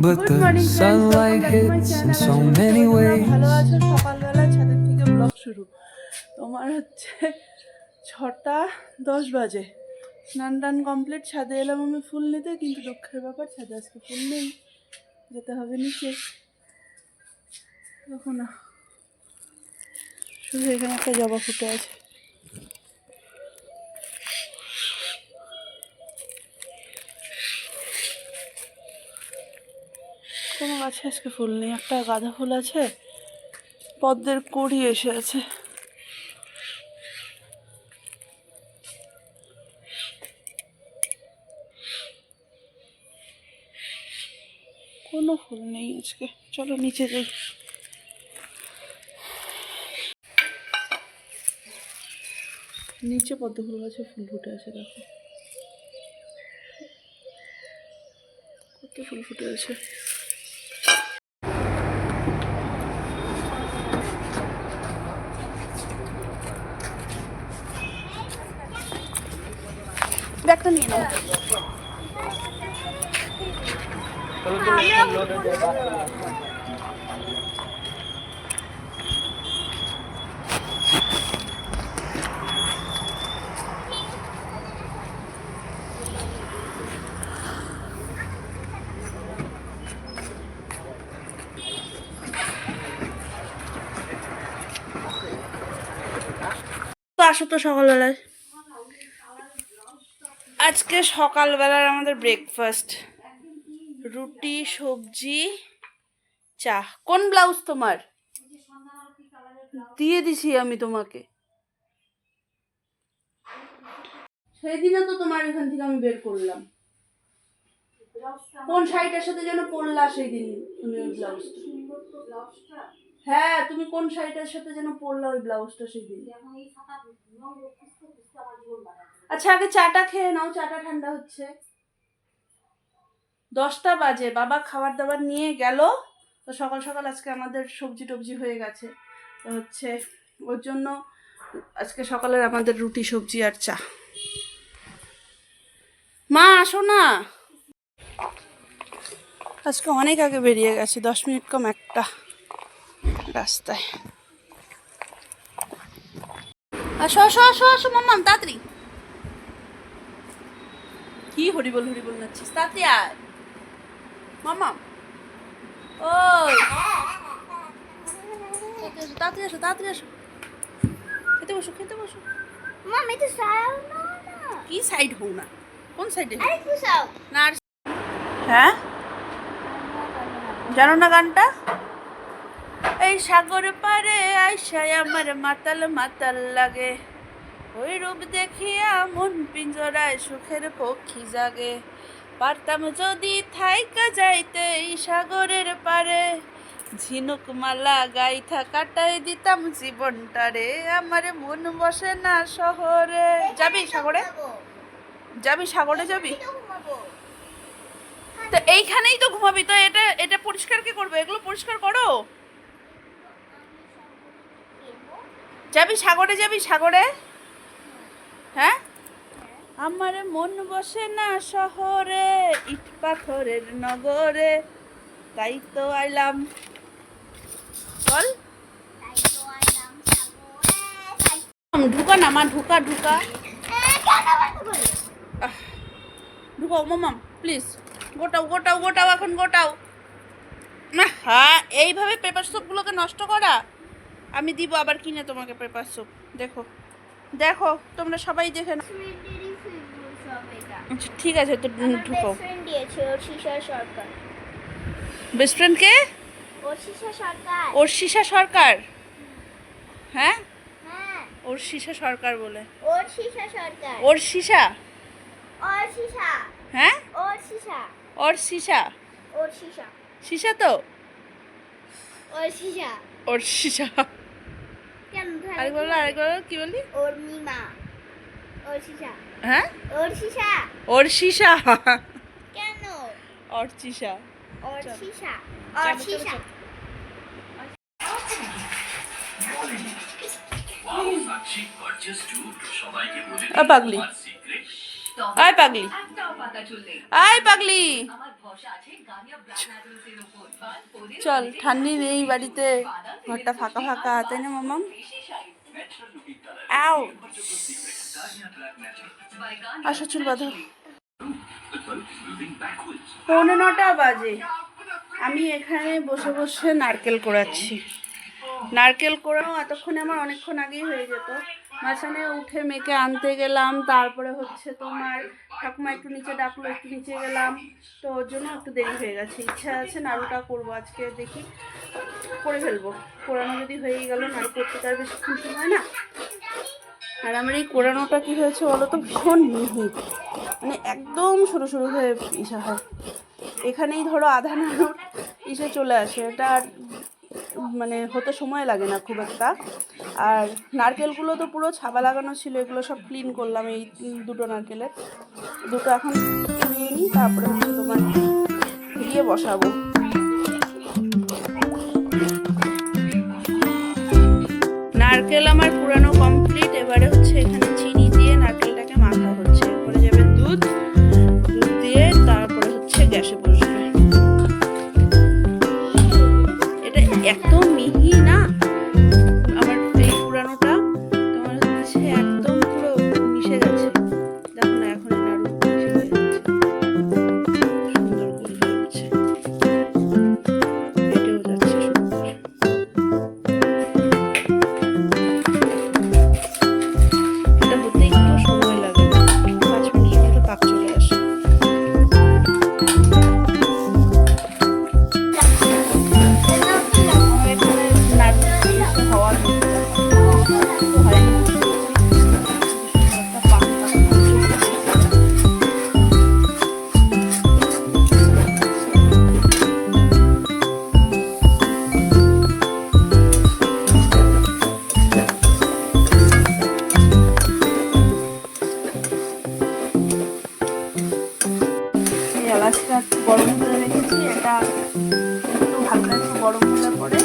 but the sunlight hits in so many ways. ভালো আছো? সকালবেলা ছাদের থেকে ব্লগ শুরু। তোমার হচ্ছে 6:10 বাজে। স্নান টান কমপ্লিট, ছাদে এলাম আমি ফুল নিতে, কিন্তু দুঃখের ব্যাপার ছাদে আজকে ফুল নেই, যেতে হবে নিচে। দেখো না, শুধু এখানে একটা জবা ফুটে আছে। কোনো গাছে আজকে ফুল নেই। একটা গাঁদা ফুল আছে, পদ্মের কড়ি এসে আছে। কোনো ফুল নেই আজকে। চলো নিচে যাই। নিচে পদ্ম ফুল গাছে ফুল ফুটে আছে, দেখো কত ফুল ফুটে আছে। ব্যাগটা নিয়ে নাও। তো আসো তো সকালবেলায়। আজকে সকালবেলার আমাদের ব্রেকফাস্ট রুটি, সবজি, চা। কোন ব্লাউজ তোমার? দিয়ে দিছি আমি তোমাকে সেদিনও তো, তোমার এখান থেকে আমি বের করলাম। কোন শাড়িটার সাথে যেন পরলা সেই দিন তুমি ওই ব্লাউজটা? হ্যাঁ, তুমি কোন শাড়িটার সাথে যেন পরলা ওই ব্লাউজটা সেই দিন। আচ্ছা, আগে চাটা খেয়ে নাও, চাটা ঠান্ডা হচ্ছে। 10টা বাজে, বাবা খাবার দাবার নিয়ে গেল। তো সকাল সকাল আজকে আমাদের সবজি টবজি হয়ে গেছে, তো হচ্ছে ওর জন্য আজকে সকালের আমাদের রুটি, সবজি আর চা। মা আসো না, আজকে অনেক আগে বেরিয়ে গেছে, 10 মিনিট কম একটা রাস্তায়। আসো আসো আসো আসো মাম্মাম, তাড়াতাড়ি। কি হরিবল হরিবল নাচ্ছিস? তাড়াতাড়ি আয় মাম্মাম। ওই তাড়াতাড়ি আসো, তাড়াতাড়ি আসো। খেতে বসো, খেতে বসো। মাম এটা সাইড না না কি সাইড হও না? কোন সাইডে? আরে কুসাও না আর হ্যাঁ, জানো না গানটা? এই সাগর পারে আইসায় আমার মাতাল মাতাল লাগে, ওই রূপ দেখিয়া মন পিঞ্জরায় সুখের পক্ষী জাগে। পারতাম যদি থাইকা যাইতে এই সাগরের পারে, ঝিনুক মালা গাইথা কাটাই দিতাম জীবনটারে। আমার মন বসে না শহরে। যাবি সাগরে? যাবি সাগরে? যাবি তো এইখানেই তো ঘুমাবি। তো এটা এটা পরিষ্কার কে করবে? এগুলো পরিষ্কার করো। যাবি সাগরে? যাবি সাগরে? হ্যাঁ, আমার মন বসে না শহরে, ইট পাথরের নগরে, তাই তো আইলাম। বল ঢুকা না মা, ঢুকা ঢুকা ঢুকাও মামাম প্লিজ। গোটাও গোটাও গোটাও, এখন গোটাও না। হ্যাঁ, এইভাবে পেপার সোপগুলোকে নষ্ট করা। আমি দিব আবার কিনে তোমাকে পেপার সোপ। দেখো দেখো, তোমরা সবাই দেখে না। আচ্ছা ঠিক আছে, তো ঢুকাও। ফ্রেন্ড দিয়েছে অর্ষিষা সরকার। বেস্ট ফ্রেন্ড কে? অর্ষিষা সরকার। অর্ষিষা সরকার? হ্যাঁ, হ্যাঁ অর্ষিষা সরকার বলে। অর্ষিষা সরকার। অর্ষিষা? অর্ষিষা। হ্যাঁ, অর্ষিষা। অর্ষিষা? অর্ষিষা। সীসা তো? অর্ষিষা। অর্ষিষা কেন আরেকবার বলো, আরেকবার বলো, কি বলি? অর্মিমা। অর্ষিষা। হ্যাঁ, অর্ষিষা। অর্ষিষা কেন? অর্চিষা। অর্ষিষা। চলো, অর্ষিষা। চলো। পাগলি, আয় পাগলি, আয় পাগলি। চল, ঠান্ডি নেই বাড়িতে, ঘরটা ফাঁকা ফাঁকা, তাই না মামাম? আও, আসো চুল বাঁধো। 9:45 বাজে, আমি এখানে বসে বসে নারকেল কোড়াচ্ছি। নারকেল কোড়ানো এতক্ষণে আমার অনেকক্ষণ আগেই হয়ে যেত। মাঝখানে উঠে মেয়েকে আনতে গেলাম, তারপরে হচ্ছে তোমার ঠাকুমা একটু নিচে ডাকলো, একটু নিচে গেলাম, তো ওর জন্য একটু দেরি হয়ে গেছে। ইচ্ছা আছে নাড়ুটা করবো আজকে, দেখি করে ফেলবো। কোড়ানো যদি হয়েই গেল, নাড়ু করতে তার বেশিক্ষণ সময় না। আর আমার এই কোড়ানোটা কী হয়েছে বলো তো, ভীষণ মিহি, মানে একদম সরু সরু হয়ে ইসা হয়। এখানেই ধরো আধা নাড়ুর ইসে চলে আসে, এটা মানে হতে সময় লাগে না খুব একটা। আর নারকেলগুলো তো পুরো ছাবা লাগানো ছিল, এগুলো সব ক্লিন করলাম। এই দুটো নারকেলের দুটো এখন কুড়িয়ে নিই, তারপরে হচ্ছে তোমার দিয়ে বসাবো। নারকেল আমার পুরানো কমপ্লিট। এবারে হচ্ছে এখানে চিনি দিয়ে নারকেলটাকে মাখা হচ্ছে, এরপরে যাবে দুধ, দুধ দিয়ে তারপরে হচ্ছে গ্যাসে বসবে। এটা এত মিহি না আমার এই পুরানোটা, তোমার হচ্ছে একদম পুরো মিশে গেছে। দেখো না, এখন নাড়ু মিশে হয়ে যাচ্ছে, সুন্দর করে যাচ্ছে, এটাও যাচ্ছে সুন্দর। এটা হতে একটু সময় লাগে, 5 মিনিটের মতো পাক চলে আসে। এলাচটা একটু গরম করে রেখেছি, এটা একটু হালকা একটু গরম হলে পরে